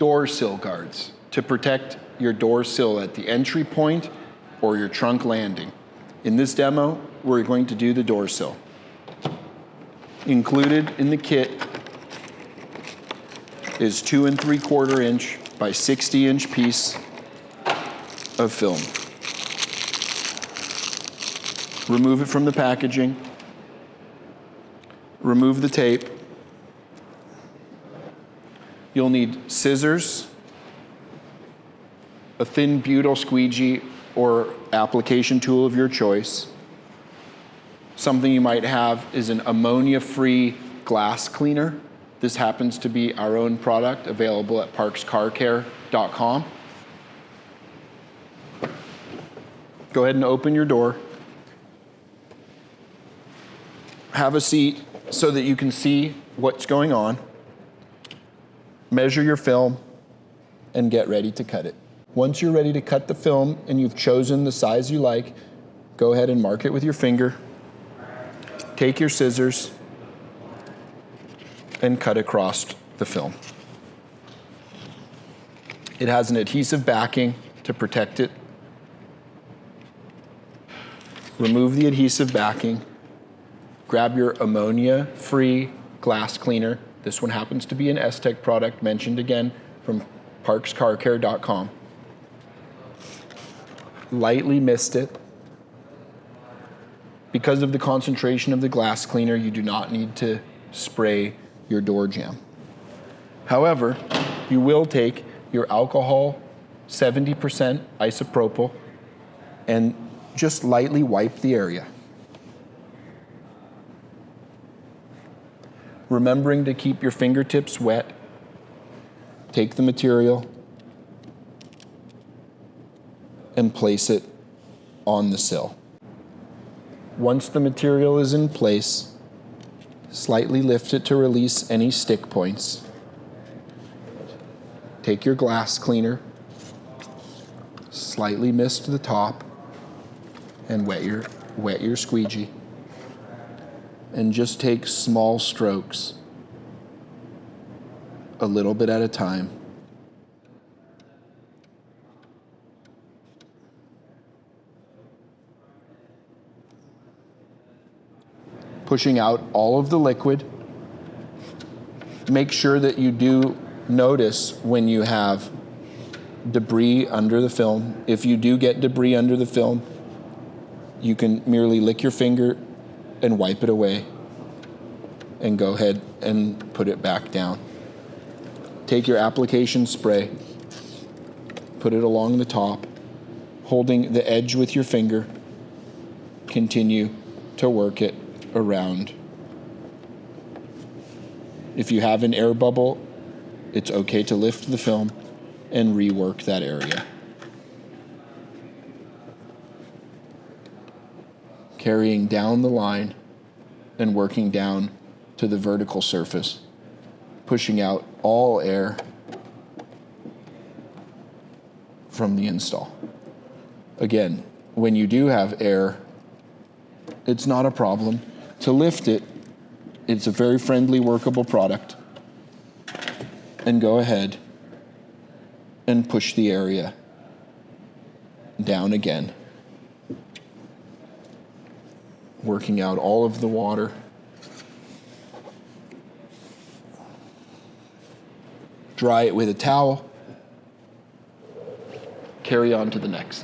door sill guards to protect your door sill at the entry point or your trunk landing. In this demo, we're going to do the door sill. Included in the kit is 2 3/4 inch by 60 inch piece of film. Remove it from the packaging. Remove the tape. You'll need scissors, a thin butyl squeegee or application tool of your choice. Something you might have is an ammonia-free glass cleaner. This happens to be our own product available at parkscarcare.com. Go ahead and open your door. Have a seat so that you can see what's going on. Measure your film and get ready to cut it. Once you're ready to cut the film and you've chosen the size you like, go ahead and mark it with your finger. Take your scissors and cut across the film. It has an adhesive backing to protect it. Remove the adhesive backing. Grab your ammonia-free glass cleaner. This one happens to be an STEK product, mentioned again from parkscarcare.com. Lightly mist it. Because of the concentration of the glass cleaner, you do not need to spray your door jamb. However, you will take your alcohol, 70% isopropyl, and just lightly wipe the area. Remembering to keep your fingertips wet, take the material and place it on the sill. Once the material is in place, slightly lift it to release any stick points. Take your glass cleaner, slightly mist the top, and wet your squeegee. And just take small strokes, a little bit at a time. Pushing out all of the liquid. Make sure that you do notice when you have debris under the film. If you do get debris under the film, you can merely lick your finger and wipe it away and go ahead and put it back down. Take your application spray, put it along the top, holding the edge with your finger, continue to work it around. If you have an air bubble, it's okay to lift the film and rework that area. Carrying down the line and working down to the vertical surface, pushing out all air from the install. Again, when you do have air, it's not a problem to lift it. It's a very friendly, workable product. And go ahead and push the area down again, working out all of the water. Dry it with a towel. Carry on to the next.